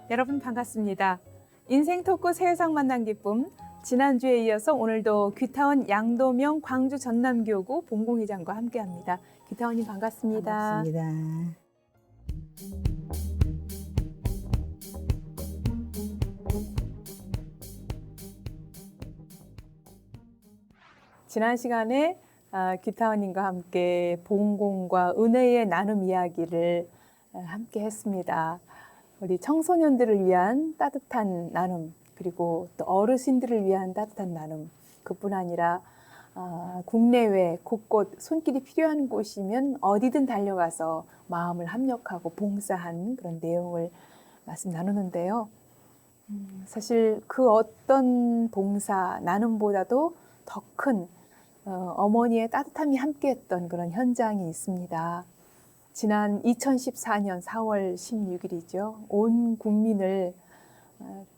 여러분 반갑습니다. 인생 토크 새해상 만난 기쁨. 지난주에 이어서 오늘도 귀타원 양도명 광주 전남교구 봉공회장과 함께합니다. 귀타원님 반갑습니다. 반갑습니다. 지난 시간에 귀타원님과 함께 봉공과 은혜의 나눔 이야기를 함께 했습니다. 우리 청소년들을 위한 따뜻한 나눔, 그리고 또 어르신들을 위한 따뜻한 나눔, 그뿐 아니라 국내외 곳곳 손길이 필요한 곳이면 어디든 달려가서 마음을 합력하고 봉사한 그런 내용을 말씀 나누는데요. 사실 그 어떤 봉사, 나눔보다도 더 큰 어머니의 따뜻함이 함께했던 그런 현장이 있습니다. 지난 2014년 4월 16일이죠. 온 국민을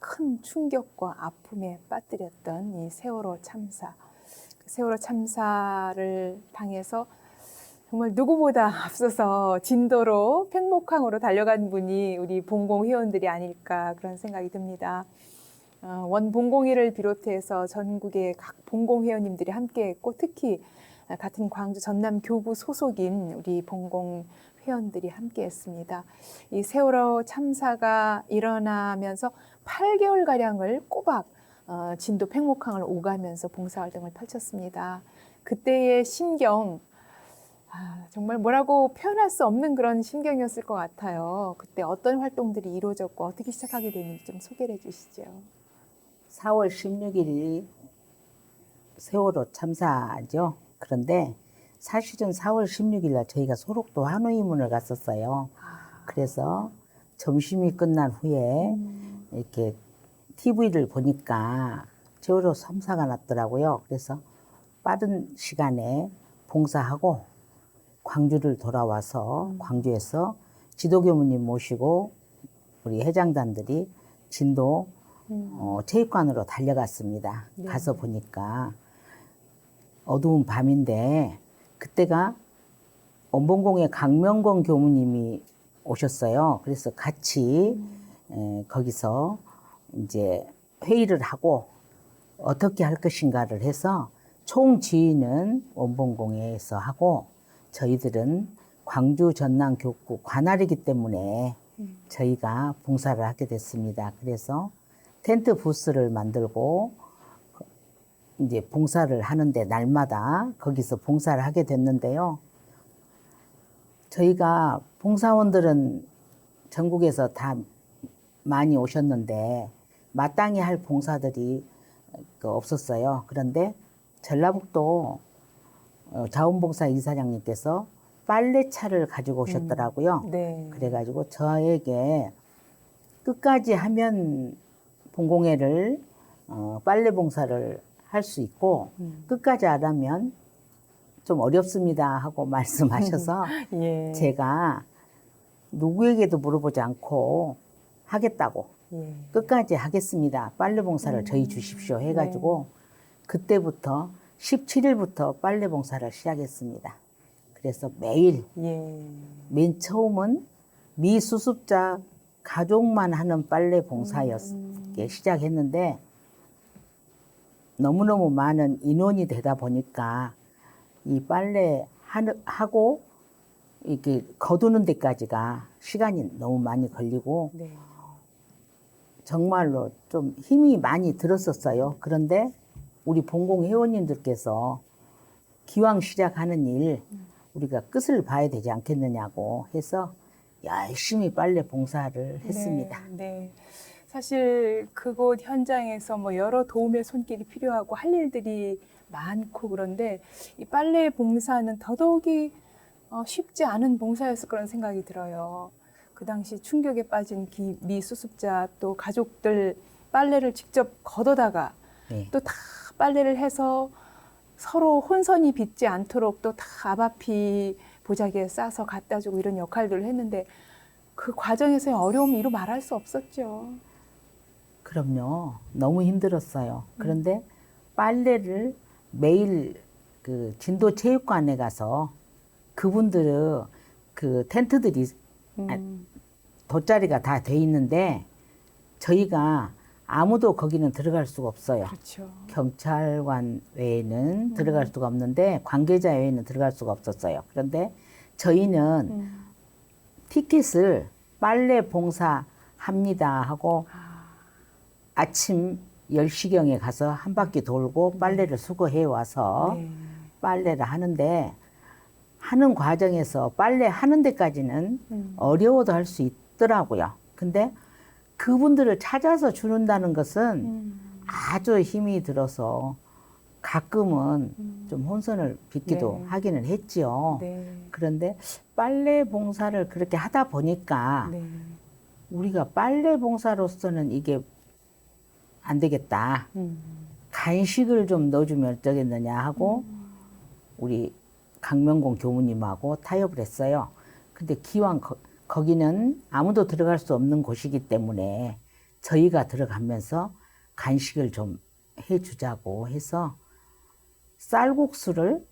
큰 충격과 아픔에 빠뜨렸던 이 세월호 참사. 세월호 참사를 당해서 정말 누구보다 앞서서 진도로 팽목항으로 달려간 분이 우리 봉공 회원들이 아닐까 그런 생각이 듭니다. 원 봉공회를 비롯해서 전국의 각 봉공 회원님들이 함께했고, 특히 같은 광주 전남 교구 소속인 우리 봉공 회원들이 함께했습니다. 이 세월호 참사가 일어나면서 8개월가량을 꼬박 진도 팽목항을 오가면서 봉사활동을 펼쳤습니다. 그때의 심경, 정말 뭐라고 표현할 수 없는 그런 심경이었을 것 같아요. 그때 어떤 활동들이 이루어졌고 어떻게 시작하게 됐는지 좀 소개를 해주시죠. 4월 16일이 세월호 참사죠. 그런데 사실은 4월 16일 날 저희가 소록도 한우이문을 갔었어요. 그래서 점심이 끝난 후에 이렇게 TV를 보니까 세월호 참사가 났더라고요. 그래서 빠른 시간에 봉사하고 광주를 돌아와서 광주에서 지도교무님 모시고 우리 해장단들이 진도 체육관으로 달려갔습니다. 네. 가서 보니까 어두운 밤인데 그때가 원봉공의 강명건 교무님이 오셨어요. 그래서 같이 거기서 이제 회의를 하고 어떻게 할 것인가를 해서 총지휘는 원봉공회에서 하고 저희들은 광주 전남 교구 관할이기 때문에 저희가 봉사를 하게 됐습니다. 그래서 텐트 부스를 만들고 이제 봉사를 하는데 날마다 거기서 봉사를 하게 됐는데요. 저희가 봉사원들은 전국에서 다 많이 오셨는데 마땅히 할 봉사들이 없었어요. 그런데 전라북도 자원봉사 이사장님께서 빨래차를 가지고 오셨더라고요. 네. 그래가지고 저에게 끝까지 하면 봉공회를 빨래 봉사를 할 수 있고 끝까지 안 하면 좀 어렵습니다 하고 말씀하셔서 예. 제가 누구에게도 물어보지 않고 하겠다고 예. 끝까지 하겠습니다. 빨래 봉사를 저희 주십시오 해가지고 그때부터 17일부터 빨래 봉사를 시작했습니다. 그래서 매일 예. 맨 처음은 미수습자 가족만 하는 빨래 봉사였게 시작했는데 너무너무 많은 인원이 되다 보니까 이 빨래 하고 이렇게 거두는 데까지가 시간이 너무 많이 걸리고 네. 정말로 좀 힘이 많이 들었었어요. 그런데 우리 봉공 회원님들께서 기왕 시작하는 일 우리가 끝을 봐야 되지 않겠느냐고 해서 열심히 빨래 봉사를 했습니다. 네, 네. 사실 그곳 현장에서 뭐 여러 도움의 손길이 필요하고 할 일들이 많고 그런데 이 빨래 봉사는 더더욱이 쉽지 않은 봉사였을 거라는 생각이 들어요. 그 당시 충격에 빠진 미수습자 또 가족들 빨래를 직접 걷어다가 네. 또 다 빨래를 해서 서로 혼선이 빚지 않도록 또 다 아바피 보자기에 싸서 갖다 주고 이런 역할들을 했는데 그 과정에서의 어려움이 이루 말할 수 없었죠. 그럼요. 너무 힘들었어요. 그런데 빨래를 매일 그 진도 체육관에 가서 그분들은 그 텐트들이 돗자리가 다 돼 있는데 저희가 아무도 거기는 들어갈 수가 없어요. 그렇죠. 경찰관 외에는 들어갈 수가 없는데 관계자 외에는 들어갈 수가 없었어요. 그런데 저희는 티켓을 빨래 봉사합니다 하고 아침 10시경에 가서 한 바퀴 돌고 빨래를 수거해 와서 네. 빨래를 하는데 하는 과정에서 빨래 하는 데까지는 어려워도 할 수 있더라고요. 근데 그분들을 찾아서 주는다는 것은 아주 힘이 들어서 가끔은 좀 혼선을 빚기도 네. 하기는 했지요. 네. 그런데 빨래 봉사를 그렇게 하다 보니까 네. 우리가 빨래 봉사로서는 이게 안 되겠다. 간식을 좀 넣어주면 어쩌겠느냐 하고 우리 강명공 교무님하고 타협을 했어요. 근데 기왕 거기는 아무도 들어갈 수 없는 곳이기 때문에 저희가 들어가면서 간식을 좀 해주자고 해서 쌀국수를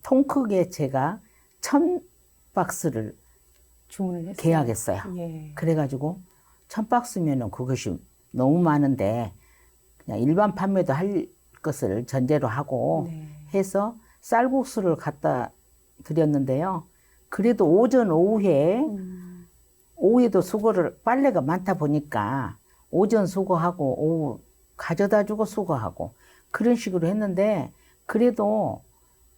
통 크게 제가 1000박스를 주문을 했어요. 계약했어요. 예. 그래가지고 1000박스면은 그것이 너무 많은데 그냥 일반 판매도 할 것을 전제로 하고 네. 해서 쌀국수를 갖다 드렸는데요. 그래도 오전 오후에도 수거를 빨래가 많다 보니까 오전 수거하고 오후 가져다 주고 수거하고 그런 식으로 했는데 그래도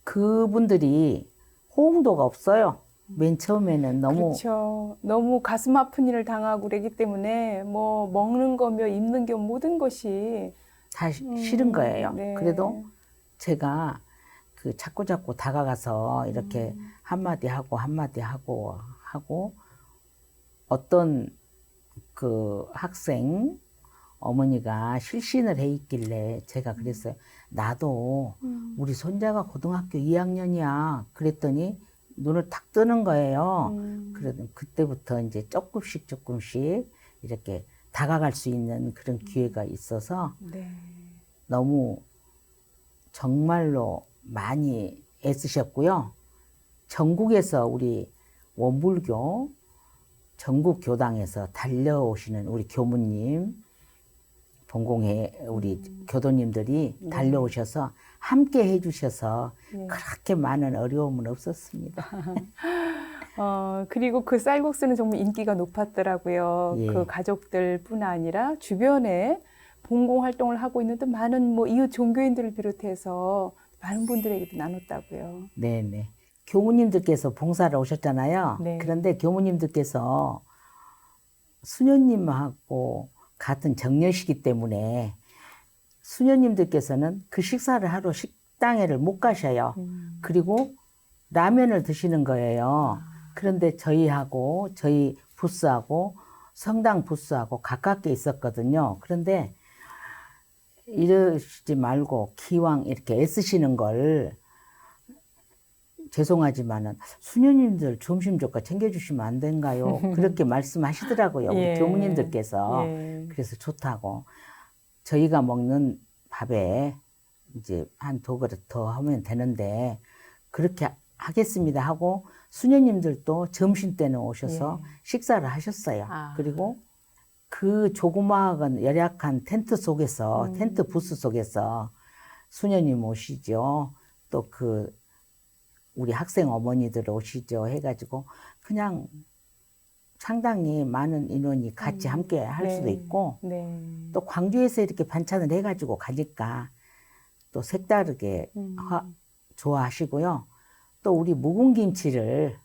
그분들이 호응도가 없어요. 맨 처음에는 너무 그렇죠. 너무 가슴 아픈 일을 당하고 그러기 때문에 뭐 먹는 거며 입는 게 모든 것이 다 싫은 거예요. 네. 그래도 제가 그 자꾸 다가가서 이렇게 한마디 하고 어떤 그 학생 어머니가 실신을 해 있길래 제가 그랬어요. 나도 우리 손자가 고등학교 2학년이야. 그랬더니 눈을 탁 뜨는 거예요. 그래도 그때부터 이제 조금씩 이렇게 다가갈 수 있는 그런 기회가 있어서 네. 너무 정말로 많이 애쓰셨고요. 전국에서 우리 원불교 전국 교당에서 달려오시는 우리 교무님, 본공회 우리 교도님들이 네. 달려오셔서 함께 해주셔서 네. 그렇게 많은 어려움은 없었습니다. 그리고 그 쌀국수는 정말 인기가 높았더라고요. 예. 그 가족들뿐 아니라 주변에 봉공 활동을 하고 있는 또 많은 뭐 이웃 종교인들을 비롯해서 많은 분들에게도 나눴다고요. 네네. 교무님들께서 봉사를 오셨잖아요. 네. 그런데 교무님들께서 수녀님하고 같은 정년시기 때문에 수녀님들께서는 그 식사를 하러 식당에를 못 가셔요. 그리고 라면을 드시는 거예요. 그런데 저희 부스하고 성당 부스하고 가깝게 있었거든요. 그런데 이러시지 말고 기왕 이렇게 애쓰시는 걸 죄송하지만은 수녀님들 점심 조금 챙겨주시면 안 된가요? 그렇게 말씀하시더라고요. 우리 예. 교무님들께서. 예. 그래서 좋다고. 저희가 먹는 밥에 이제 한 2그릇 더 하면 되는데 그렇게 하겠습니다 하고 수녀님들도 점심 때는 오셔서 식사를 하셨어요. 아. 그리고 그 조그마한 열악한 텐트 속에서 텐트 부스 속에서 수녀님 오시죠. 또 그 우리 학생 어머니들 오시죠 해가지고 그냥 상당히 많은 인원이 같이 함께 할 수도 네. 있고 네. 또 광주에서 이렇게 반찬을 해가지고 가니까 또 색다르게 좋아하시고요. 또 우리 묵은 김치를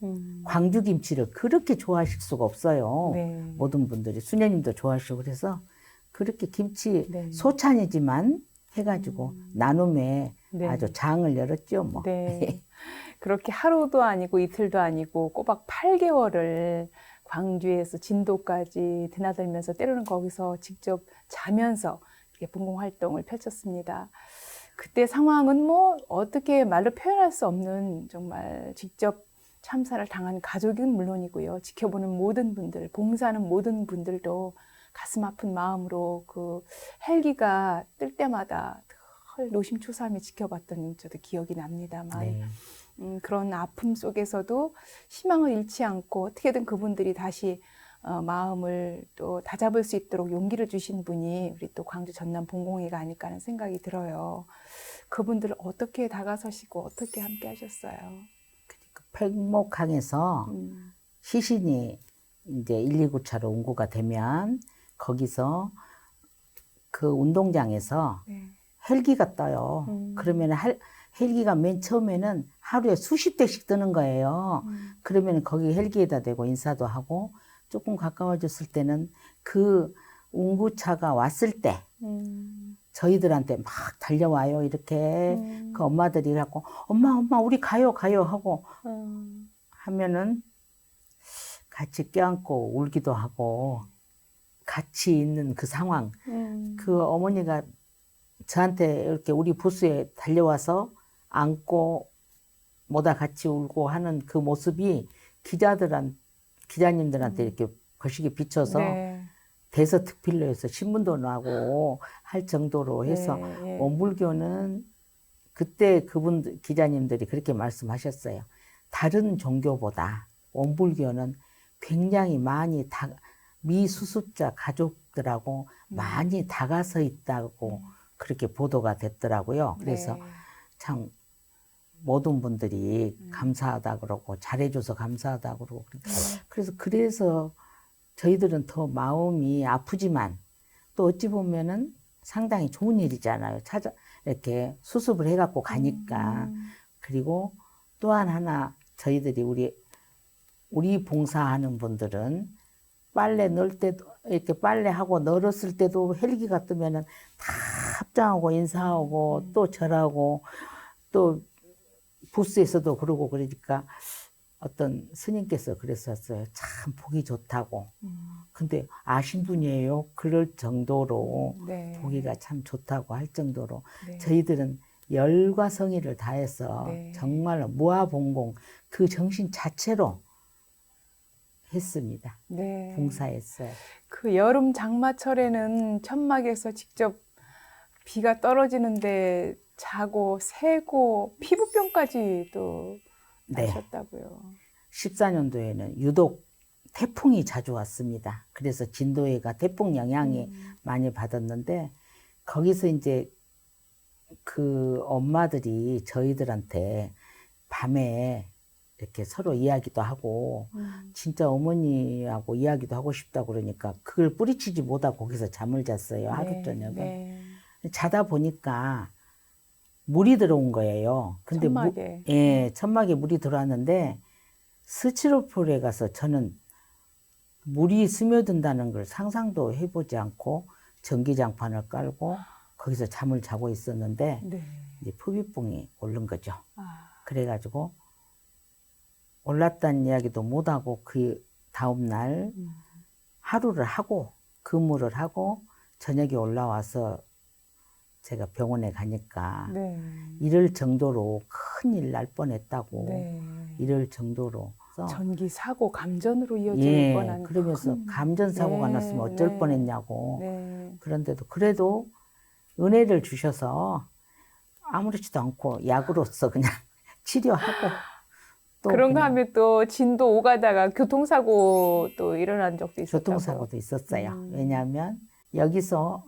광주 김치를 그렇게 좋아하실 수가 없어요. 네. 모든 분들이 수녀님도 좋아하시고 그래서 그렇게 김치 네. 소찬이지만 해가지고 나눔에 네. 아주 장을 열었죠. 뭐. 네. 그렇게 하루도 아니고 이틀도 아니고 꼬박 8개월을 광주에서 진도까지 드나들면서 때로는 거기서 직접 자면서 이렇게 봉공 활동을 펼쳤습니다. 그때 상황은 뭐 어떻게 말로 표현할 수 없는 정말 직접 참사를 당한 가족은 물론이고요. 지켜보는 모든 분들, 봉사하는 모든 분들도 가슴 아픈 마음으로 그 헬기가 뜰 때마다 늘 노심초사하며 지켜봤던 저도 기억이 납니다만 네. 그런 아픔 속에서도 희망을 잃지 않고 어떻게든 그분들이 다시 마음을 또 다잡을 수 있도록 용기를 주신 분이 우리 또 광주 전남 봉공회가 아닐까 하는 생각이 들어요. 그분들을 어떻게 다가서시고 어떻게 함께 하셨어요? 팽목항에서 시신이 이제 119차로 운구가 되면 거기서 그 운동장에서 네. 헬기가 떠요. 그러면 헬기가 맨 처음에는 하루에 수십 대씩 뜨는 거예요. 그러면 거기 헬기에다 대고 인사도 하고 조금 가까워졌을 때는 그 운구차가 왔을 때 저희들한테 막 달려와요. 이렇게 그 엄마들이 갖고 엄마 우리 가요 하고 하면은 같이 껴안고 울기도 하고 같이 있는 그 상황 그 어머니가 저한테 이렇게 우리 부스에 달려와서 안고 뭐다 같이 울고 하는 그 모습이 기자님들한테 이렇게 거시기 비춰서 네. 대서특필로 해서 신문도 나고 할 정도로 해서 네. 원불교는 그때 그분 기자님들이 그렇게 말씀하셨어요. 다른 종교보다 원불교는 굉장히 많이 미수습자 가족들하고 많이 다가서 있다고 그렇게 보도가 됐더라고요. 그래서 네. 참 모든 분들이 감사하다 그러고 잘해줘서 감사하다 그러고 그래서 저희들은 더 마음이 아프지만 또 어찌 보면은 상당히 좋은 일이잖아요. 이렇게 수습을 해갖고 가니까. 그리고 또한 하나 저희들이 우리 봉사하는 분들은 빨래 넣을 때도 이렇게 빨래하고 널었을 때도 헬기가 뜨면은 다 합장하고 인사하고 또 절하고 또 부스에서도 그러고 그러니까 어떤 스님께서 그랬었어요. 참 보기 좋다고. 근데 아신 분이에요. 그럴 정도로 네. 보기가 참 좋다고 할 정도로 네. 저희들은 열과 성의를 다해서 네. 정말로 무아봉공 그 정신 자체로 했습니다. 네. 봉사했어요. 그 여름 장마철에는 천막에서 직접 비가 떨어지는데 자고 새고 피부병까지 또 네. 나셨다고요. 14년도에는 유독 태풍이 자주 왔습니다. 그래서 진도해가 태풍 영향이 많이 받았는데 거기서 이제 그 엄마들이 저희들한테 밤에 이렇게 서로 이야기도 하고 진짜 어머니하고 이야기도 하고 싶다 그러니까 그걸 뿌리치지 못하고 거기서 잠을 잤어요. 하루 저녁은. 네. 자다 보니까 물이 들어온 거예요. 근데 천막에. 천막에 물이 들어왔는데 스티로폴에 가서 저는 물이 스며든다는 걸 상상도 해보지 않고 전기장판을 깔고 거기서 잠을 자고 있었는데 네. 이제 푸비뽕이 오른 거죠. 아. 그래가지고 올랐다는 이야기도 못하고 그 다음날 하루를 하고 근무를 하고 저녁에 올라와서 제가 병원에 가니까 네. 이럴 정도로 큰일 날 뻔했다고 네. 이럴 정도로 전기 사고 감전으로 이어질 뻔한 그러면서 큰... 감전사고가 네. 났으면 어쩔 네. 뻔했냐고 네. 그런데도 그래도 은혜를 주셔서 아무렇지도 않고 약으로서 그냥 치료하고 또 그런가 하면 또 진도 오가다가 교통사고 또 일어난 적도 있었다고. 교통사고도 있었어요. 왜냐하면 여기서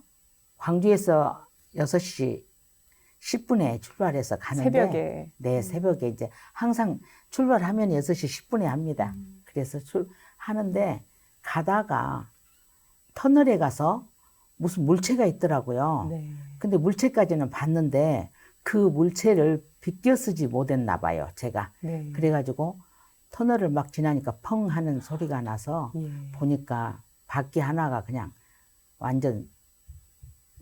광주에서 6시 10분에 출발해서 가는데 새벽에. 네, 새벽에 이제 항상 출발하면 6시 10분에 합니다. 그래서 하는데 가다가 터널에 가서 무슨 물체가 있더라고요. 네. 근데 물체까지는 봤는데 그 물체를 비껴 쓰지 못했나 봐요, 제가. 네. 그래가지고 터널을 막 지나니까 펑 하는 소리가 나서 보니까 바퀴 하나가 그냥 완전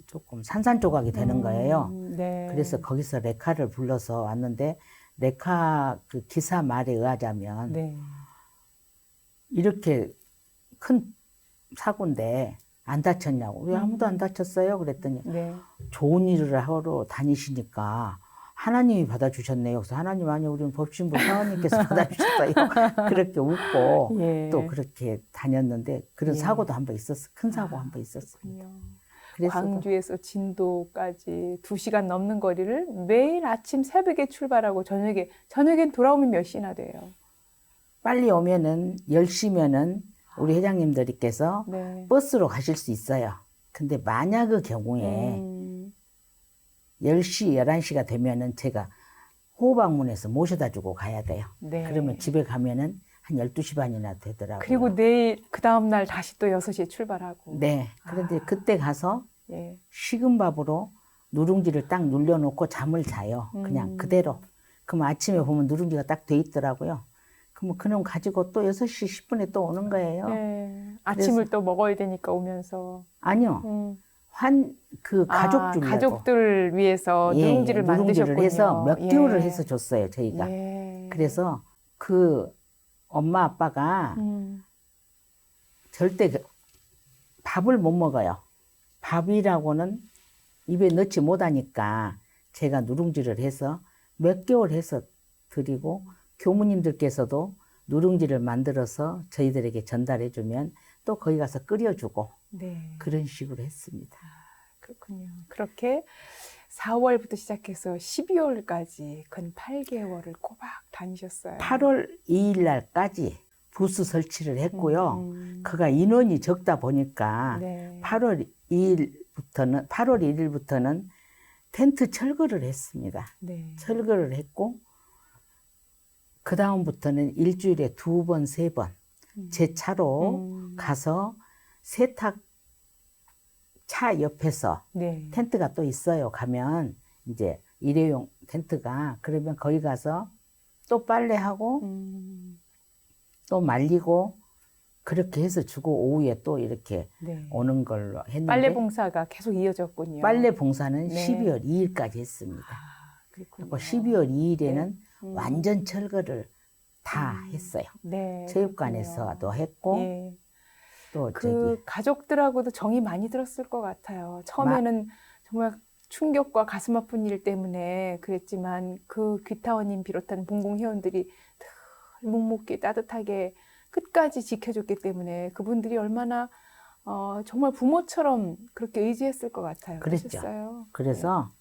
조금 산산조각이 되는 거예요. 네. 그래서 거기서 레카를 불러서 왔는데 레카 그 기사 말에 의하자면 네. 이렇게 큰 사고인데 안 다쳤냐고. 왜 아무도 안 다쳤어요? 그랬더니 네. 좋은 일을 하러 다니시니까 하나님이 받아주셨네요. 그래서 하나님 아니 우리는 법신부 사원님께서 받아주셨어요. 그렇게 웃고 예. 또 그렇게 다녔는데 그런 예. 사고도 한 번 있었어요. 큰 사고 한 번 있었습니다. 광주에서 진도까지 2시간 넘는 거리를 매일 아침 새벽에 출발하고 저녁엔 돌아오면 몇 시나 돼요? 빨리 오면은 10시면은 우리 회장님들께서 네. 버스로 가실 수 있어요. 근데 만약 그 경우에 10시, 11시가 되면은 제가 호방문에서 모셔다 주고 가야 돼요. 네. 그러면 집에 가면은 한 12시 반이나 되더라고요. 그리고 내일 그 다음 날 다시 또 6시에 출발하고. 네. 그런데 그때 가서 예. 식은 밥으로 누룽지를 딱 눌려놓고 잠을 자요. 그냥 그대로. 그럼 아침에 보면 누룽지가 딱 돼 있더라고요. 그럼 그놈 가지고 또 6시 10분에 또 오는 거예요. 네. 아침을 또 먹어야 되니까 오면서. 아니요. 가족 주려고. 가족들 위해서 누룽지를 만드셨군요. 해서 몇 예. 개월을 해서 줬어요, 저희가. 예. 그래서 그 엄마 아빠가 절대 밥을 못 먹어요. 밥이라고는 입에 넣지 못하니까 제가 누룽지를 해서 몇 개월 해서 드리고 교무님들께서도 누룽지를 만들어서 저희들에게 전달해 주면 또 거기 가서 끓여주고 네. 그런 식으로 했습니다. 그렇군요. 그렇게 4월부터 시작해서 12월까지 근 8개월을 꼬박 다니셨어요. 8월 2일 날까지 부스 설치를 했고요. 그가 인원이 적다 보니까 네. 8월 1일부터는 텐트 철거를 했습니다. 네. 철거를 했고 그 다음부터는 일주일에 2번, 3번 제 차로 가서 세탁 차 옆에서 네. 텐트가 또 있어요. 가면 이제 일회용 텐트가 그러면 거기 가서 또 빨래하고 또 말리고 그렇게 해서 주고 오후에 또 이렇게 네. 오는 걸로 했는데 빨래 봉사가 계속 이어졌군요. 빨래 봉사는 네. 12월 2일까지 했습니다. 그렇군요. 그리고 12월 2일에는 네. 완전 철거를 다 했어요. 네. 체육관에서도 했고 예. 또 그 가족들하고도 정이 많이 들었을 것 같아요. 처음에는 정말 충격과 가슴 아픈 일 때문에 그랬지만 그 귀타원님 비롯한 봉공회원들이 늘 묵묵히 따뜻하게 끝까지 지켜줬기 때문에 그분들이 얼마나 정말 부모처럼 그렇게 의지했을 것 같아요. 그랬죠. 그러셨어요? 그래서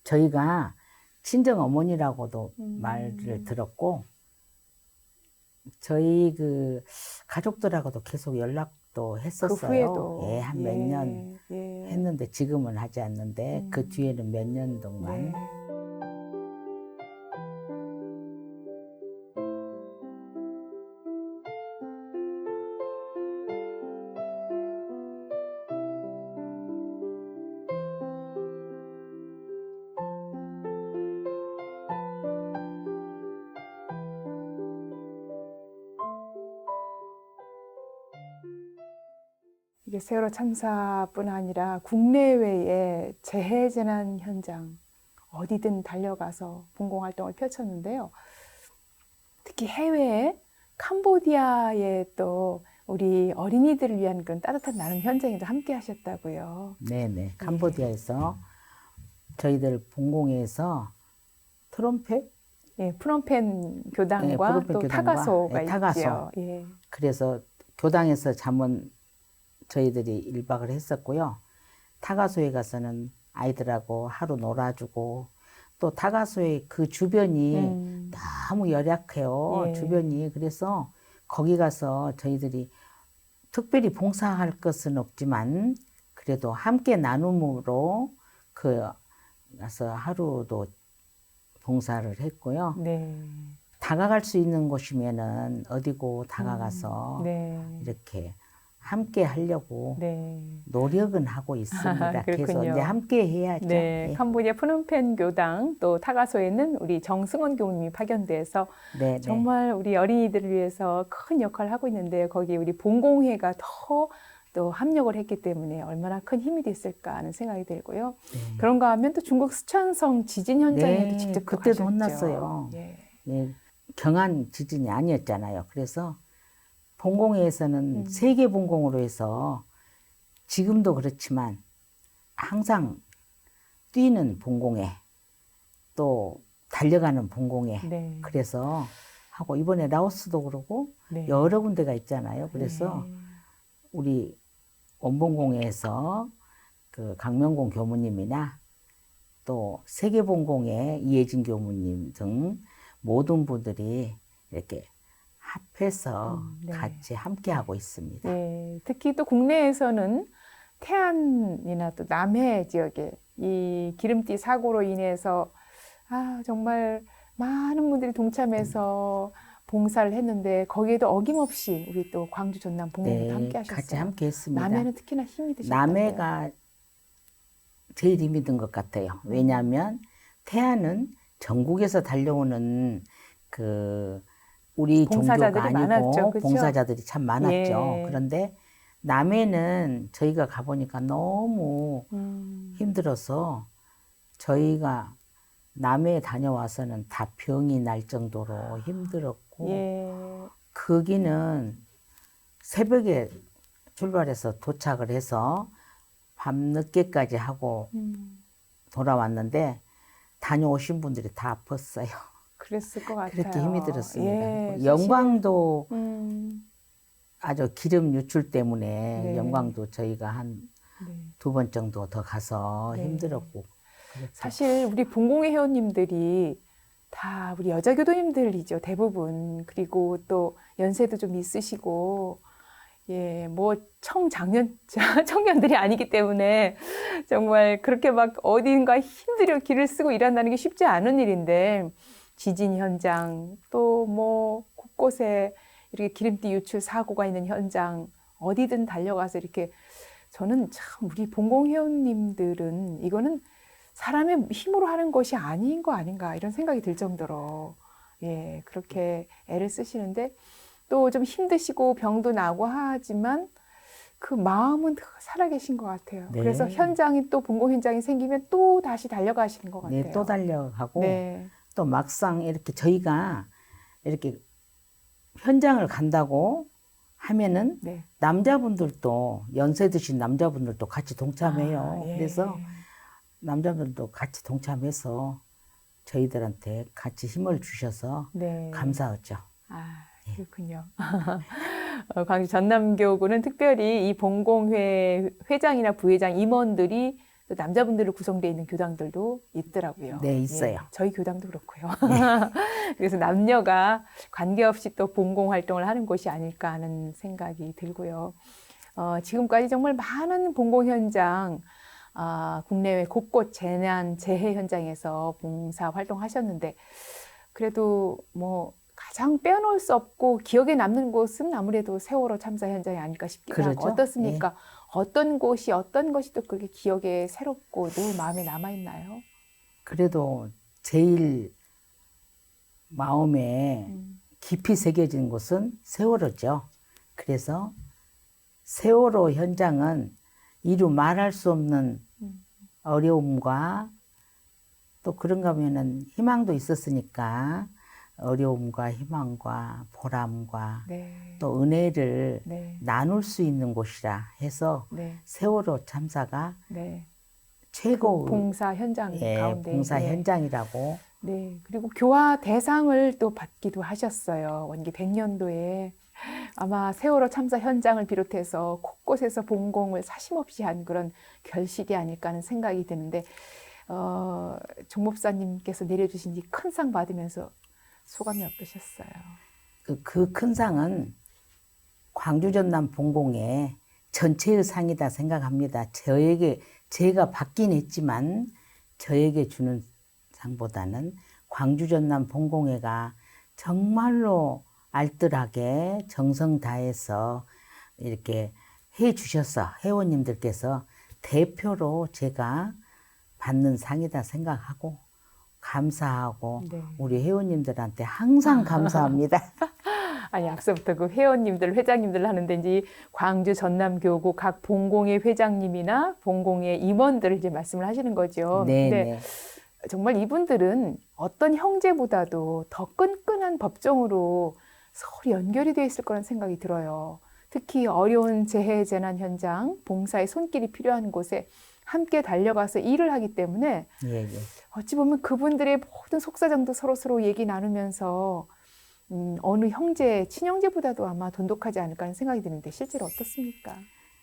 저희가 친정 어머니라고도 말을 들었고 저희 그 가족들하고도 계속 연락도 했었어요. 그 후에도 예, 한 몇 년 예. 했는데 지금은 하지 않는데 그 뒤에는 몇 년 동안 네. 이게 세월호 참사뿐 아니라 국내외의 재해재난 현장 어디든 달려가서 봉공활동을 펼쳤는데요. 특히 해외에 캄보디아에 또 우리 어린이들을 위한 그런 따뜻한 나눔 현장에도 함께 하셨다고요. 네네 캄보디아에서 저희들 봉공회에서 트럼펫 예, 프놈펜 교당과 네, 프놈펜 또 교당과, 타가소가 네, 타가소. 있죠. 예. 그래서 교당에서 잠은 저희들이 1박을 했었고요. 타가소에 가서는 아이들하고 하루 놀아주고 또 타가소의 그 주변이 너무 열악해요. 예. 주변이. 그래서 거기 가서 저희들이 특별히 봉사할 것은 없지만 그래도 함께 나눔으로 가서 하루도 봉사를 했고요. 네. 다가갈 수 있는 곳이면은 어디고 다가가서 네. 이렇게 함께 하려고 네. 노력은 하고 있습니다. 그래서 그렇군요. 이제 함께 해야죠. 네, 네. 캄보디아 프놈펜 교당 또 타가소에는 우리 정승원 교우님이 파견돼서 네, 정말 우리 어린이들을 위해서 큰 역할을 하고 있는데 거기에 우리 봉공회가 더 또 합력을 했기 때문에 얼마나 큰 힘이 됐을까 하는 생각이 들고요. 네. 그런가 하면 또 중국 스촨성 지진 현장에도 네, 직접 그때도 가셨죠. 혼났어요. 예. 네, 경한 지진이 아니었잖아요. 그래서 봉공회에서는 세계 봉공으로 해서 지금도 그렇지만 항상 뛰는 봉공회 또 달려가는 봉공회 네. 그래서 하고 이번에 라오스도 그러고 네. 여러 군데가 있잖아요. 그래서 네. 우리 원봉공회에서 그 강명공 교무님이나 또 세계봉공회 이혜진 교무님 등 모든 분들이 이렇게 합해서 네. 같이 함께하고 있습니다. 네, 특히 또 국내에서는 태안이나 또 남해 지역에 이 기름띠 사고로 인해서 정말 많은 분들이 동참해서 봉사를 했는데 거기에도 어김없이 우리 또 광주 전남 봉공에도 함께 하셨어요. 같이 함께 했습니다. 남해는 특히나 힘이 드셨다고요. 남해가 제일 힘이 든 것 같아요. 왜냐하면 태안은 전국에서 달려오는 우리 봉사자들이 종교가 아니고 많았죠, 그쵸? 봉사자들이 참 많았죠. 예. 그런데 남해는 저희가 가보니까 너무 힘들어서 저희가 남해에 다녀와서는 다 병이 날 정도로 힘들었고 예. 거기는 새벽에 출발해서 도착을 해서 밤늦게까지 하고 돌아왔는데 다녀오신 분들이 다 아팠어요. 그랬을 것 같아요. 그렇게 힘이 들었습니다. 예, 영광도 사실은, 아주 기름 유출 때문에 네. 영광도 저희가 한 네. 2번 정도 더 가서 네. 힘들었고 그랬죠. 사실 우리 봉공회 회원님들이 다 우리 여자 교도님들이죠, 대부분. 그리고 또 연세도 좀 있으시고, 예, 뭐 청년들이 아니기 때문에 정말 그렇게 막 어딘가 힘들어 길을 쓰고 일한다는 게 쉽지 않은 일인데, 지진 현장, 또 뭐 곳곳에 이렇게 기름띠 유출 사고가 있는 현장, 어디든 달려가서 이렇게 저는 참 우리 봉공 회원님들은 이거는 사람의 힘으로 하는 것이 아닌 거 아닌가 이런 생각이 들 정도로 예, 그렇게 애를 쓰시는데 또 좀 힘드시고 병도 나고 하지만 그 마음은 살아계신 것 같아요. 네. 그래서 현장이 또 봉공 현장이 생기면 또 다시 달려가시는 것 같아요. 네, 또 달려가고 네. 또 막상 이렇게 저희가 이렇게 현장을 간다고 하면은 네. 남자분들도 연세 드신 남자분들도 같이 동참해요. 예. 그래서 남자분들도 같이 동참해서 저희들한테 같이 힘을 주셔서 네. 감사하죠. 그렇군요. 광주 전남교구는 특별히 이 봉공회 회장이나 부회장 임원들이 또 남자분들로 구성되어 있는 교당들도 있더라고요. 네, 있어요. 예, 저희 교당도 그렇고요. 그래서 남녀가 관계없이 또 봉공 활동을 하는 곳이 아닐까 하는 생각이 들고요. 지금까지 정말 많은 봉공 현장, 국내외 곳곳 재난, 재해 현장에서 봉사 활동하셨는데 그래도 뭐 가장 빼놓을 수 없고 기억에 남는 곳은 아무래도 세월호 참사 현장이 아닐까 싶기도 하고 그러죠. 어떻습니까? 네. 어떤 것이 또 그렇게 기억에 새롭고 늘 마음에 남아있나요? 그래도 제일 마음에 깊이 새겨진 곳은 세월호죠. 그래서 세월호 현장은 이루 말할 수 없는 어려움과 또 그런가 하면은 희망도 있었으니까 어려움과 희망과 보람과 네. 또 은혜를 네. 나눌 수 있는 곳이라 해서 네. 세월호 참사가 네. 최고 봉사 현장 가운데 봉사 네. 현장이라고. 네. 그리고 교화 대상을 또 받기도 하셨어요. 원기 100년도에 아마 세월호 참사 현장을 비롯해서 곳곳에서 봉공을 사심없이 한 그런 결실이 아닐까 하는 생각이 드는데 종 목사님께서 내려주신 이 큰 상 받으면서 소감이 어떠셨어요? 그 큰 상은 광주 전남 봉공의 전체의 상이다 생각합니다. 제가 받긴 했지만 저에게 주는 상보다는 광주 전남 봉공회가 정말로 알뜰하게 정성 다해서 이렇게 해 주셔서 회원님들께서 대표로 제가 받는 상이다 생각하고 감사하고 네. 우리 회원님들한테 항상 감사합니다. 아니, 앞서부터 그 회원님들, 회장님들 하는데 이제 광주 전남교구 각 봉공회 회장님이나 봉공회 임원들을 이제 말씀을 하시는 거죠. 네, 근데 네. 정말 이분들은 어떤 형제보다도 더 끈끈한 법정으로 서로 연결이 되어 있을 거라는 생각이 들어요. 특히 어려운 재해 재난 현장, 봉사의 손길이 필요한 곳에 함께 달려가서 일을 하기 때문에 예, 예. 어찌 보면 그분들의 모든 속사정도 서로 얘기 나누면서 어느 형제, 친형제보다도 아마 돈독하지 않을까 하는 생각이 드는데 실제로 어떻습니까?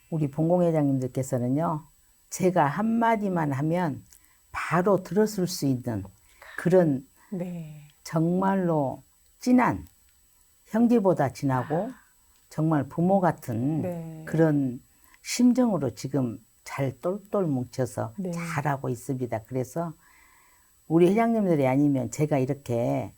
우리 봉공회장님들께서는요, 제가 한마디만 하면 바로 들었을 수 있는 그런 네. 정말로 진한 형제보다 진하고 정말 부모 같은 네. 그런 심정으로 지금 잘 똘똘 뭉쳐서 네. 잘하고 있습니다. 그래서 우리 회장님들이 아니면 제가 이렇게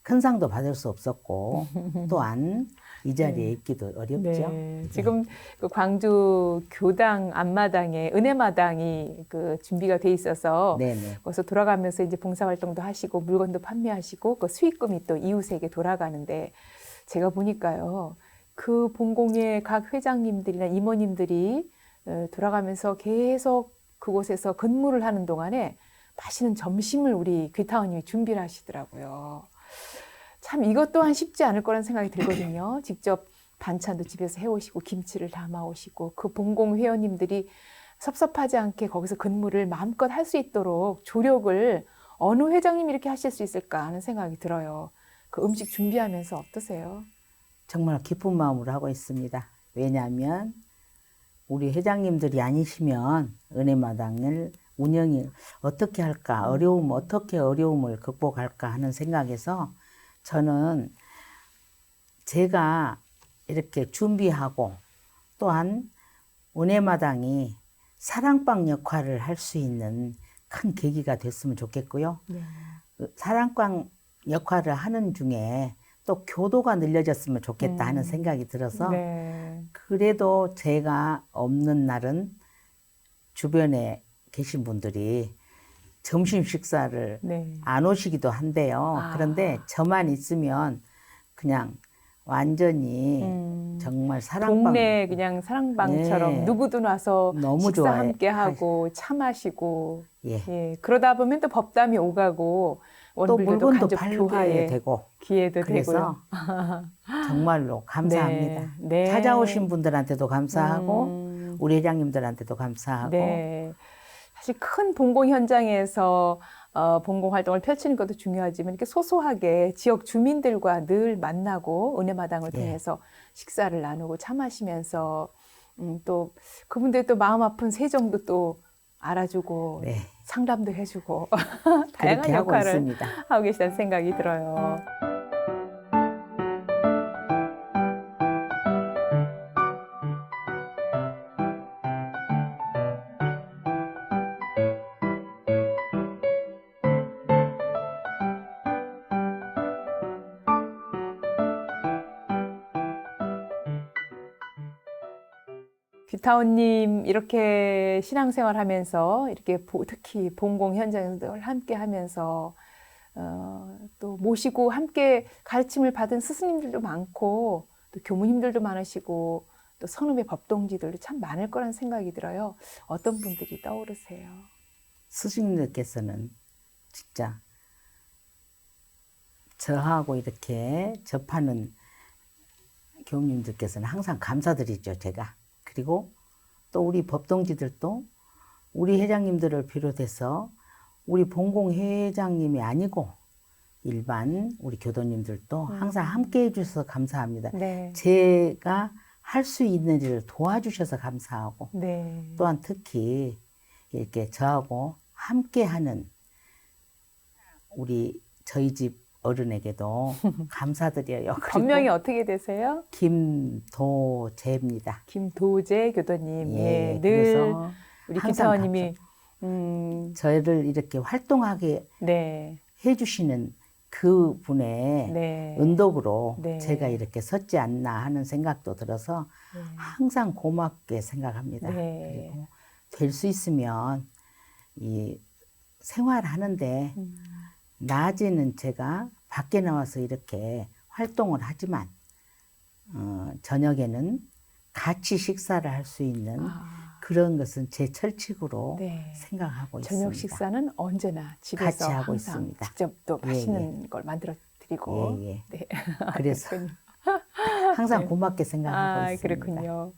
큰 상도 받을 수 없었고 또한 이 자리에 네. 있기도 어렵죠. 네. 지금 그 광주 교당 앞마당에 은혜마당이 그 준비가 돼 있어서 네네. 거기서 돌아가면서 이제 봉사활동도 하시고 물건도 판매하시고 그 수익금이 또 이웃에게 돌아가는데 제가 보니까요. 그 본공의 각 회장님들이나 이모님들이 돌아가면서 계속 그곳에서 근무를 하는 동안에 맛있는 점심을 우리 귀타원님이 준비를 하시더라고요. 참 이것 또한 쉽지 않을 거란 생각이 들거든요. 직접 반찬도 집에서 해오시고 김치를 담아오시고 그 본공 회원님들이 섭섭하지 않게 거기서 근무를 마음껏 할 수 있도록 조력을 어느 회장님이 이렇게 하실 수 있을까 하는 생각이 들어요. 그 음식 준비하면서 어떠세요? 정말 기쁜 마음으로 하고 있습니다. 왜냐하면 우리 회장님들이 아니시면 은혜마당을 운영이 어떻게 할까, 어떻게 어려움을 극복할까 하는 생각에서 저는 제가 이렇게 준비하고 또한 은혜마당이 사랑방 역할을 할 수 있는 큰 계기가 됐으면 좋겠고요. 네. 사랑방 역할을 하는 중에 또 교도가 늘려졌으면 좋겠다 하는 생각이 들어서 네. 그래도 제가 없는 날은 주변에 계신 분들이 점심 식사를 네. 안 오시기도 한데요. 아. 그런데 저만 있으면 그냥 완전히 정말 사랑방 동네 그냥 사랑방처럼 네. 누구든 와서 너무 식사 좋아해. 함께 하고 차 마시고 예. 예 그러다 보면 또 법담이 오가고 또 원불교도 물건도 간접 팔게 교화의 되고 기회도 되고요. 그래서 정말로 감사합니다. 네. 찾아오신 분들한테도 감사하고 음, 우리 회장님들한테도 감사하고 네. 사실 큰 본공 현장에서 본공 활동을 펼치는 것도 중요하지만 이렇게 소소하게 지역 주민들과 늘 만나고 은혜마당을 예. 통해서 식사를 나누고 차 마시면서 또 그분들 또 마음 아픈 세정도 또 알아주고 네, 상담도 해주고 그렇게 다양한 하고 역할을 있습니다. 하고 계시다는 생각이 들어요. 귀타원님 이렇게 신앙생활 하면서 이렇게 특히 본공 현장에서 늘 함께 하면서 또 모시고 함께 가르침을 받은 스승님들도 많고 또 교무님들도 많으시고 또 선후배 법동지들도 참 많을 거란 생각이 들어요. 어떤 분들이 떠오르세요? 스승님들께서는 진짜 저하고 이렇게 접하는 교우님들께서는 항상 감사드리죠, 제가. 그리고 또 우리 법동지들도 우리 회장님들을 비롯해서 우리 본공 회장님이 아니고 일반 우리 교도님들도 항상 함께 해주셔서 감사합니다. 네. 제가 할 수 있는 일을 도와주셔서 감사하고 네. 또한 특히 이렇게 저하고 함께하는 우리 저희 집 어른에게도 감사드려요. 그리고 본명이 어떻게 되세요? 김도재입니다. 김도재 교도님. 예, 예, 늘 그래서 우리 항상 귀타원님이 저를 이렇게 활동하게 네. 해주시는 그 분의 네. 은덕으로 네. 제가 이렇게 섰지 않나 하는 생각도 들어서 네. 항상 고맙게 생각합니다. 네. 그리고 될 수 있으면 이 생활하는데 낮에는 제가 밖에 나와서 이렇게 활동을 하지만 저녁에는 같이 식사를 할 수 있는 그런 것은 제 철칙으로 네. 생각하고 저녁 있습니다. 식사는 언제나 집에서 같이 하고 항상 있습니다. 직접 또 예, 맛있는 걸 만들어 드리고 예, 예. 네. 그래서 그렇군요. 항상 네. 고맙게 생각하고 있습니다. 그렇군요.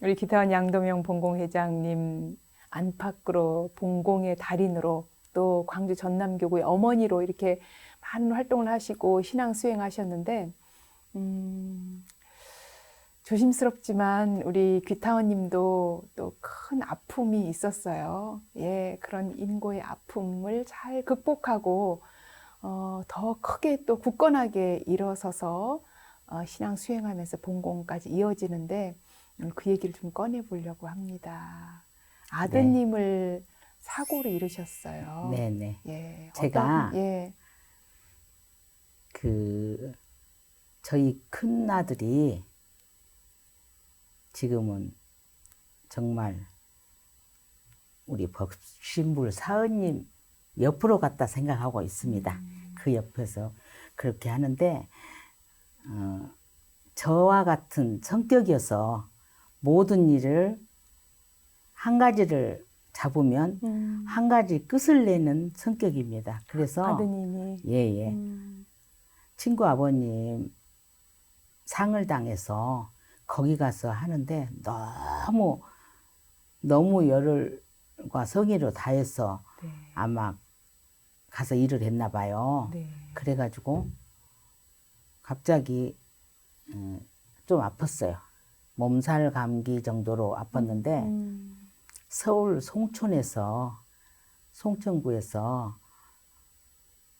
우리 기타원 양도명 본공회장님 안팎으로 본공의 달인으로 또 광주 전남교구의 어머니로 이렇게 많은 활동을 하시고 신앙 수행하셨는데 조심스럽지만 우리 귀타원님도 또 큰 아픔이 있었어요. 예, 그런 인고의 아픔을 잘 극복하고 더 크게 또 굳건하게 일어서서 신앙 수행하면서 본공까지 이어지는데 그 얘기를 좀 꺼내 보려고 합니다. 아드님을 사고로 잃으셨어요. 네네. 예, 제가 예, 저희 큰 아들이 지금은 정말 우리 법신불 사은님 옆으로 갔다 생각하고 있습니다. 그 옆에서 그렇게 하는데 저와 같은 성격이어서 모든 일을 한 가지를 잡으면 한 가지 끝을 내는 성격입니다. 그래서 아드님이 예예 친구 아버님 상을 당해서 거기 가서 하는데 너무 열과 성의로 다해서 네. 아마 가서 일을 했나 봐요. 네. 그래가지고 갑자기 좀 아팠어요. 몸살 감기 정도로 아팠는데 서울 송천구에서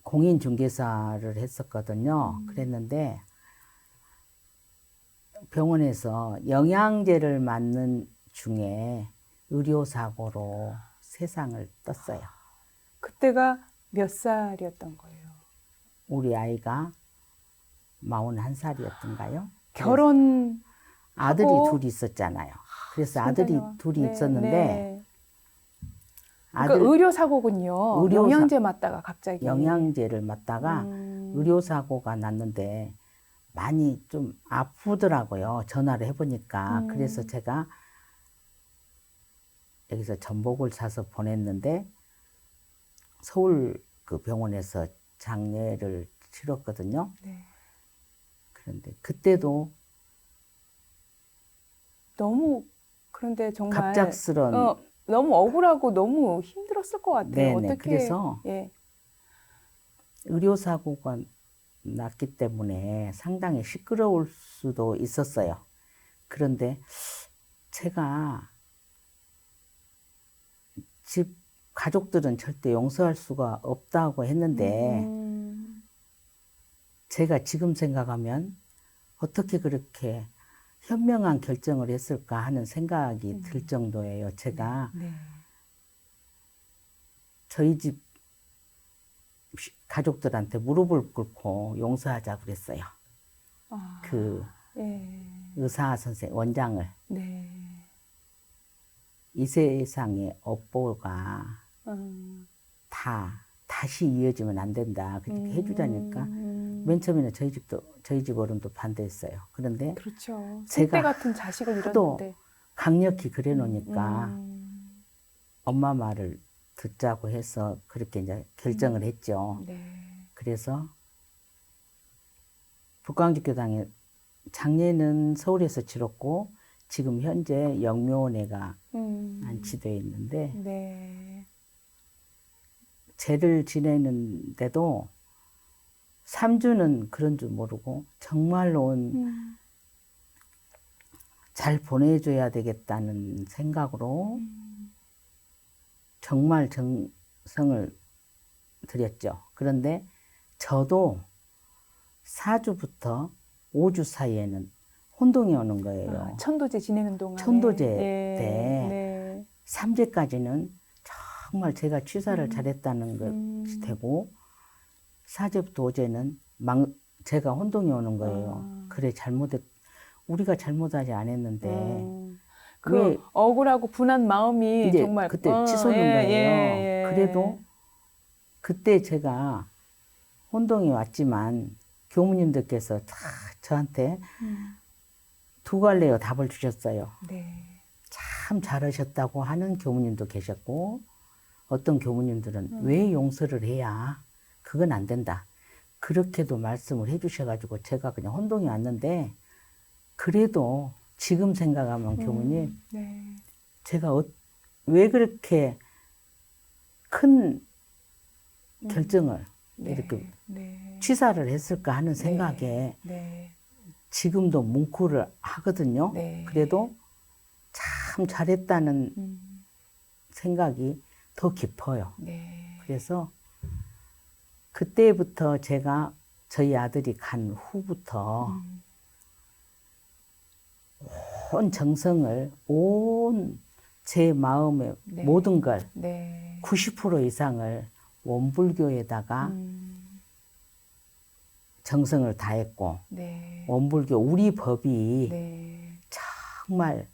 공인중개사를 했었거든요. 그랬는데 병원에서 영양제를 맞는 중에 의료사고로 세상을 떴어요. 그때가 몇 살이었던 거예요? 우리 아이가 41살이었던가요? 결혼 아들이 하고 둘이 있었잖아요. 그래서 아들이 손자녀와. 둘이 네, 있었는데 네. 그러니까 의료 사고군요. 영양제 맞다가 갑자기 영양제를 맞다가 의료사고가 났는데 많이 좀 아프더라고요. 전화를 해보니까. 그래서 제가 여기서 전복을 사서 보냈는데 서울 그 병원에서 장례를 치렀거든요. 네. 그런데 그때도 너무 그런데 정말 갑작스런 너무 억울하고 너무 힘들었을 것 같아요. 네네. 어떻게 그래서 예. 의료사고가 났기 때문에 상당히 시끄러울 수도 있었어요. 그런데 제가 집 가족들은 절대 용서할 수가 없다고 했는데 제가 지금 생각하면 어떻게 그렇게 현명한 결정을 했을까 하는 생각이 들 정도예요. 제가 네. 저희 집 가족들한테 무릎을 꿇고 용서하자 그랬어요. 그 예. 의사 선생 원장을 네. 이 세상의 업보가 다시 이어지면 안 된다 그렇게 해주자니까 맨 처음에는 저희 집 어른도 반대했어요. 그런데 그렇죠. 제가 새때 같은 자식을 하도 잃었는데 강력히 그래 놓으니까 엄마 말을 듣자고 해서 그렇게 이제 결정을 했죠. 네. 그래서 북광주교당에 장례는 서울에서 치렀고 지금 현재 영묘원에가 안치되어 있는데 네. 제를 지내는데도 3주는 그런 줄 모르고 정말로 잘 보내줘야 되겠다는 생각으로 정말 정성을 들였죠. 그런데 저도 4주부터 5주 사이에는 혼동이 오는 거예요. 천도제 지내는 동안에 천도제 네. 때 네. 3제까지는 정말 제가 취사를 잘했다는 것이 되고 4제부터 5제는 제가 혼동이 오는 거예요. 그래 우리가 잘못하지 않았는데 그 억울하고 분한 마음이 이제 정말 그때 치솟는 거예요. 예. 그래도 그때 제가 혼동이 왔지만 교무님들께서 다 저한테 두 갈래의 답을 주셨어요. 네. 참 잘하셨다고 하는 교무님도 계셨고 어떤 교무님들은 왜 용서를 해야 그건 안 된다. 그렇게도 말씀을 해주셔가지고 제가 그냥 혼동이 왔는데 그래도 지금 생각하면 교무님 네. 제가 왜 그렇게 큰 결정을 이렇게 네. 취사를 했을까 하는 생각에 네. 지금도 뭉클을 하거든요. 네. 그래도 참 잘했다는 생각이 더 깊어요. 네. 그래서 그때부터 제가 저희 아들이 간 후부터 온 정성을, 온 제 마음의 네. 모든 걸 네. 90% 이상을 원불교에다가 정성을 다했고, 네. 원불교 우리 법이 네. 정말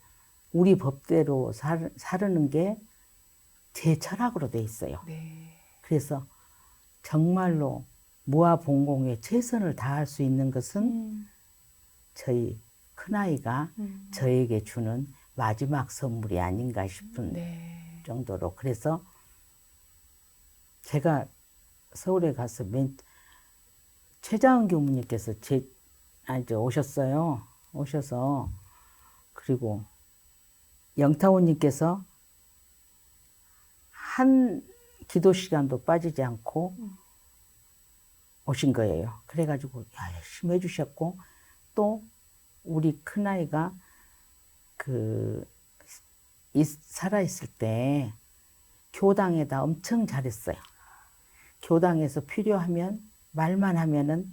우리 법대로 사르는 게 제 철학으로 돼 있어요. 네. 그래서 정말로 무아봉공에 최선을 다할 수 있는 것은 저희 큰아이가 저에게 주는 마지막 선물이 아닌가 싶은 네. 정도로. 그래서 제가 서울에 가서 최자은 교무님께서 오셨어요. 오셔서, 그리고 영타오님께서 한 기도 시간도 빠지지 않고 오신 거예요. 그래가지고 열심히 해주셨고, 또 우리 큰아이가 살아있을 때 교당에다 엄청 잘했어요. 교당에서 필요하면 말만 하면은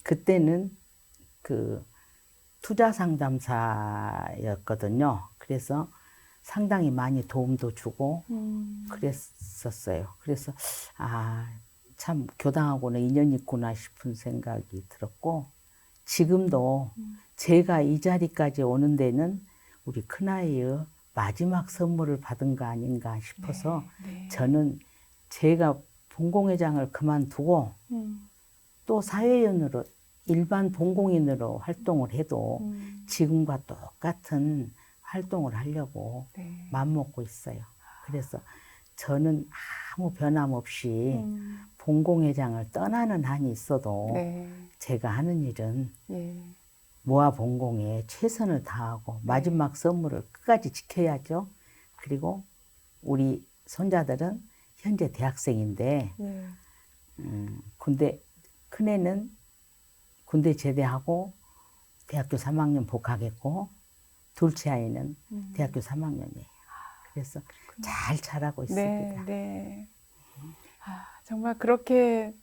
그때는 투자 상담사였거든요. 그래서 상당히 많이 도움도 주고 그랬었어요. 그래서 참 교당하고는 인연이 있구나 싶은 생각이 들었고, 지금도 제가 이 자리까지 오는 데는 우리 큰아이의 마지막 선물을 받은 거 아닌가 싶어서 네. 저는 제가 본공회장을 그만두고 또 사회인으로, 일반 본공인으로 활동을 해도 지금과 똑같은 활동을 하려고 네. 마음먹고 있어요. 그래서 저는 아무 변함없이 본공회장을 떠나는 한이 있어도 네. 제가 하는 일은 예. 무아본공에 최선을 다하고 마지막 선물을 끝까지 지켜야죠. 그리고 우리 손자들은 현재 대학생인데 예. 큰애는 군대 제대하고 대학교 3학년 복학했고, 둘째 아이는 대학교 3학년이에요. 그래서 잘 자라고 있습니다. 네. 네. 정말 그렇게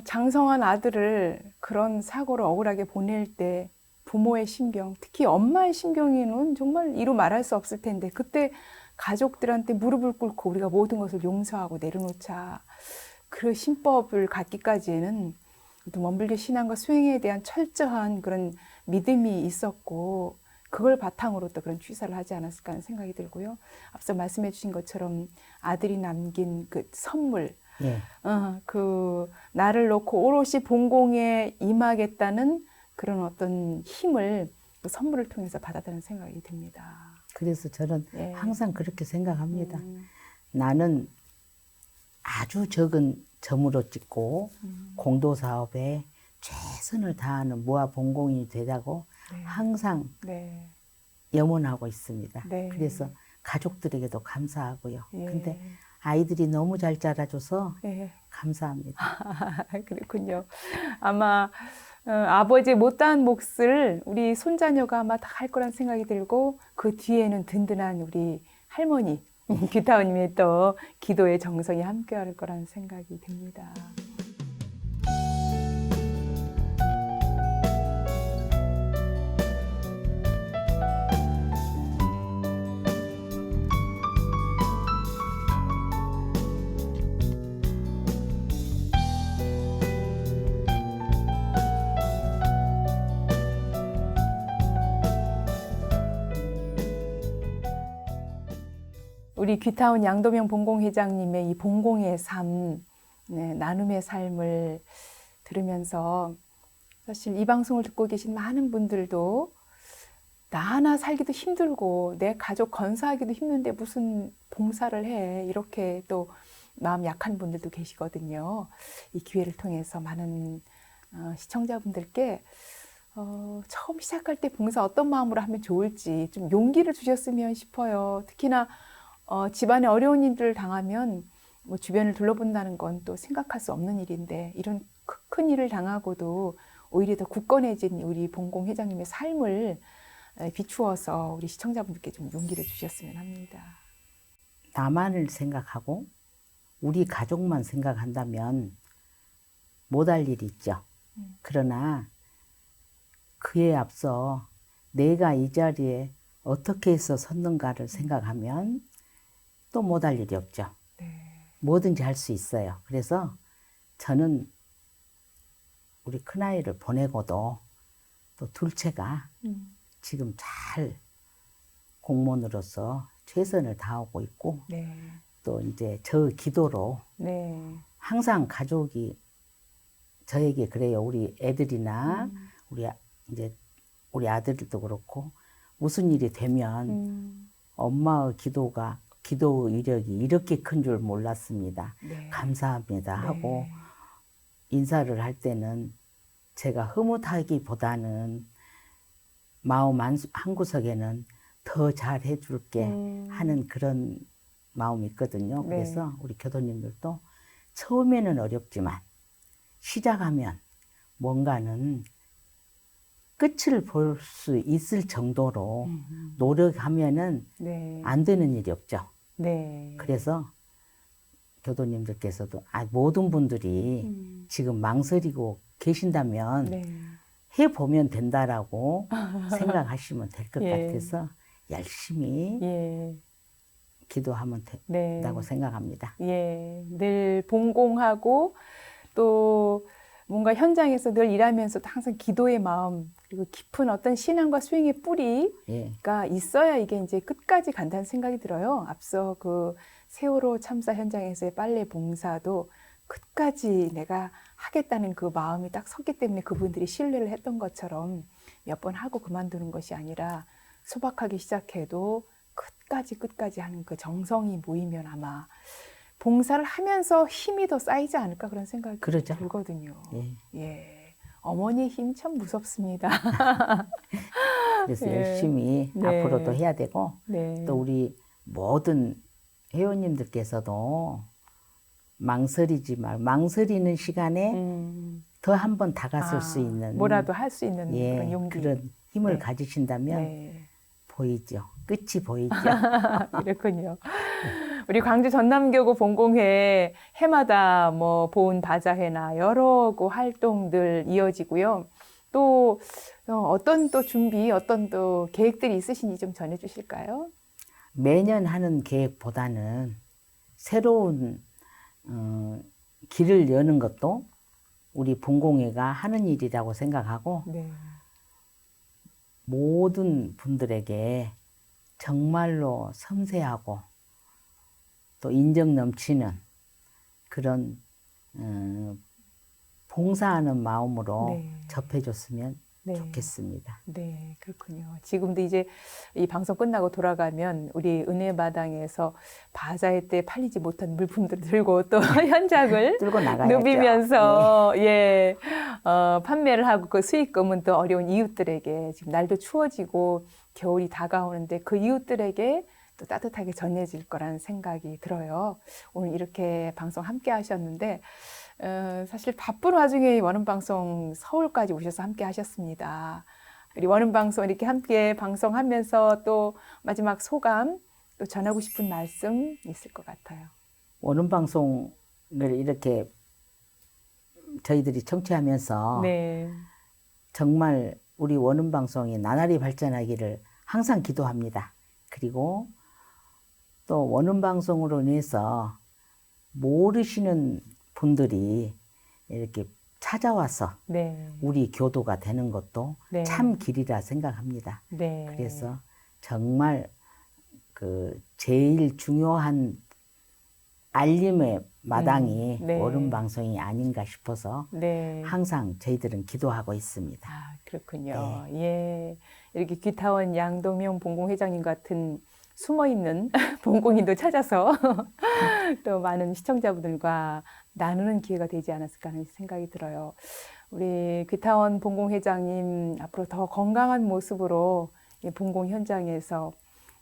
장성한 아들을 그런 사고로 억울하게 보낼 때 부모의 심경, 특히 엄마의 심경에는 정말 이루 말할 수 없을 텐데, 그때 가족들한테 무릎을 꿇고 우리가 모든 것을 용서하고 내려놓자, 그 신법을 갖기까지에는 또 원불교 신앙과 수행에 대한 철저한 그런 믿음이 있었고, 그걸 바탕으로 또 그런 취사를 하지 않았을까 하는 생각이 들고요. 앞서 말씀해 주신 것처럼 아들이 남긴 그 선물, 예. 나를 놓고 오롯이 본공에 임하겠다는 그런 어떤 힘을 그 선물을 통해서 받았다는 생각이 듭니다. 그래서 저는 예. 항상 그렇게 생각합니다. 나는 아주 적은 점으로 찍고 공도사업에 최선을 다하는 무아본공인이 되자고 네. 항상 네. 염원하고 있습니다. 네. 그래서 가족들에게도 감사하고요. 예. 근데 아이들이 너무 잘 자라줘서 예. 감사합니다. 그렇군요. 아마 아버지의 못다한 몫을 우리 손자녀가 아마 다 할 거란 생각이 들고, 그 뒤에는 든든한 우리 할머니 규타원님의 또 기도의 정성이 함께할 거라는 생각이 듭니다. 우리 귀타운 양도명 본공회장님의 이 본공의 삶, 나눔의 삶을 들으면서 사실 이 방송을 듣고 계신 많은 분들도 나 하나 살기도 힘들고 내 가족 건사하기도 힘든데 무슨 봉사를 해, 이렇게 또 마음 약한 분들도 계시거든요. 이 기회를 통해서 많은 시청자분들께 처음 시작할 때 봉사 어떤 마음으로 하면 좋을지 좀 용기를 주셨으면 싶어요. 특히나 집안에 어려운 일을 당하면 뭐 주변을 둘러본다는 건 또 생각할 수 없는 일인데, 이런 큰 일을 당하고도 오히려 더 굳건해진 우리 본공 회장님의 삶을 비추어서 우리 시청자분들께 좀 용기를 주셨으면 합니다. 나만을 생각하고 우리 가족만 생각한다면 못할 일이 있죠. 그러나 그에 앞서 내가 이 자리에 어떻게 해서 섰는가를 생각하면 또 못할 일이 없죠. 네. 뭐든지 할 수 있어요. 그래서 저는 우리 큰아이를 보내고도 또 둘째가 지금 잘 공무원으로서 최선을 다하고 있고 네. 또 이제 저 기도로 네. 항상 가족이 저에게 그래요. 우리 애들이나 이제 우리 아들도 그렇고 무슨 일이 되면 엄마의 기도 이력이 이렇게 큰 줄 몰랐습니다. 네. 감사합니다 하고 네. 인사를 할 때는 제가 흐뭇하기보다는 마음 한구석에는 더 잘 해줄게 하는 그런 마음이 있거든요. 네. 그래서 우리 교도님들도 처음에는 어렵지만 시작하면 뭔가는 끝을 볼 수 있을 정도로 노력하면은 네. 안 되는 일이 없죠. 네. 그래서 교도님들께서도 모든 분들이 지금 망설이고 계신다면 네. 해보면 된다라고 생각하시면 될 것 예. 같아서 열심히 예. 기도하면 네. 된다고 생각합니다. 예. 늘 봉공하고 또 뭔가 현장에서 늘 일하면서도 항상 기도의 마음 그리고 깊은 어떤 신앙과 수행의 뿌리가 예. 있어야 이게 이제 끝까지 간다는 생각이 들어요. 앞서 그 세월호 참사 현장에서의 빨래 봉사도 끝까지 내가 하겠다는 그 마음이 딱 섰기 때문에 그분들이 신뢰를 했던 것처럼 몇 번 하고 그만두는 것이 아니라 소박하게 시작해도 끝까지 하는 그 정성이 모이면 아마 봉사를 하면서 힘이 더 쌓이지 않을까 그런 생각이 그러죠. 들거든요. 예. 예. 어머니의 힘 참 무섭습니다. 그래서 예. 열심히 네. 앞으로도 해야 되고 네. 또 우리 모든 회원님들께서도 망설이지 말고 망설이는 시간에 더 한 번 다가설 수 있는 뭐라도 할 수 있는 예, 그런 용기. 그런 힘을 네. 가지신다면 네. 보이죠. 끝이 보이죠. 그렇군요. 우리 광주 전남교구 봉공회 해마다 뭐 보훈 바자회나 여러 그 활동들 이어지고요. 또 어떤 또 준비, 어떤 또 계획들이 있으신지 좀 전해주실까요? 매년 하는 계획보다는 새로운 길을 여는 것도 우리 봉공회가 하는 일이라고 생각하고 네. 모든 분들에게 정말로 섬세하고 또 인정 넘치는 그런 봉사하는 마음으로 네. 접해줬으면 네. 좋겠습니다. 네, 그렇군요. 지금도 이제 이 방송 끝나고 돌아가면 우리 은혜마당에서 바자회 때 팔리지 못한 물품들을 들고 또 현장을 들고 나가야죠. 누비면서 예, 판매를 하고 그 수익금은 또 어려운 이웃들에게 지금 날도 추워지고 겨울이 다가오는데 그 이웃들에게 또 따뜻하게 전해질 거라는 생각이 들어요. 오늘 이렇게 방송 함께 하셨는데 사실 바쁜 와중에 원음방송 서울까지 오셔서 함께 하셨습니다. 우리 원음방송 이렇게 함께 방송하면서 또 마지막 소감 또 전하고 싶은 말씀 있을 것 같아요. 원음방송을 이렇게 저희들이 청취하면서 네. 정말 우리 원음방송이 나날이 발전하기를 항상 기도합니다. 그리고 또 원음방송으로 인해서 모르시는 분들이 이렇게 찾아와서 네. 우리 교도가 되는 것도 네. 참 길이라 생각합니다. 네. 그래서 정말 그 제일 중요한 알림의 마당이 네. 원음방송이 아닌가 싶어서 네. 항상 저희들은 기도하고 있습니다. 아, 그렇군요. 예. 이렇게 귀타원 양동영 봉공회장님 같은 숨어있는 봉공인도 찾아서 또 많은 시청자분들과 나누는 기회가 되지 않았을까 하는 생각이 들어요. 우리 귀타원 봉공회장님 앞으로 더 건강한 모습으로 이 봉공 현장에서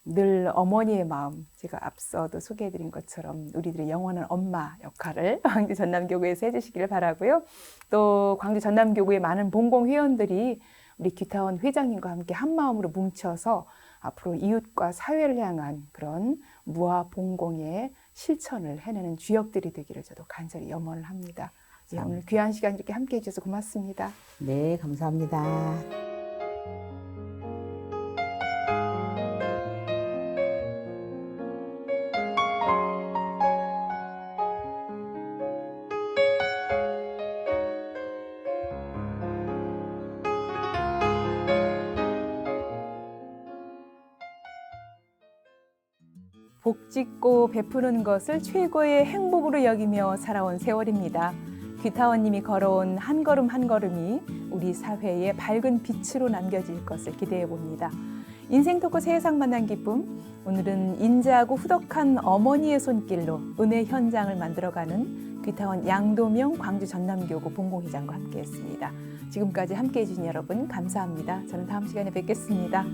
늘 어머니의 마음, 제가 앞서도 소개해드린 것처럼 우리들의 영원한 엄마 역할을 광주 전남교구에서 해주시기를 바라고요. 또 광주 전남교구의 많은 봉공 회원들이 우리 귀타원 회장님과 함께 한 마음으로 뭉쳐서 앞으로 이웃과 사회를 향한 그런 무아 봉공의 실천을 해내는 주역들이 되기를 저도 간절히 염원을 합니다. 예, 오늘 귀한 시간 이렇게 함께해 주셔서 고맙습니다. 네, 감사합니다. 복짓고 베푸는 것을 최고의 행복으로 여기며 살아온 세월입니다. 귀타원님이 걸어온 한 걸음 한 걸음이 우리 사회에 밝은 빛으로 남겨질 것을 기대해 봅니다. 인생 토크 세상 만난 기쁨, 오늘은 인자하고 후덕한 어머니의 손길로 은혜 현장을 만들어가는 귀타원 양도명 광주 전남교구 봉공회장과 함께했습니다. 지금까지 함께해 주신 여러분 감사합니다. 저는 다음 시간에 뵙겠습니다.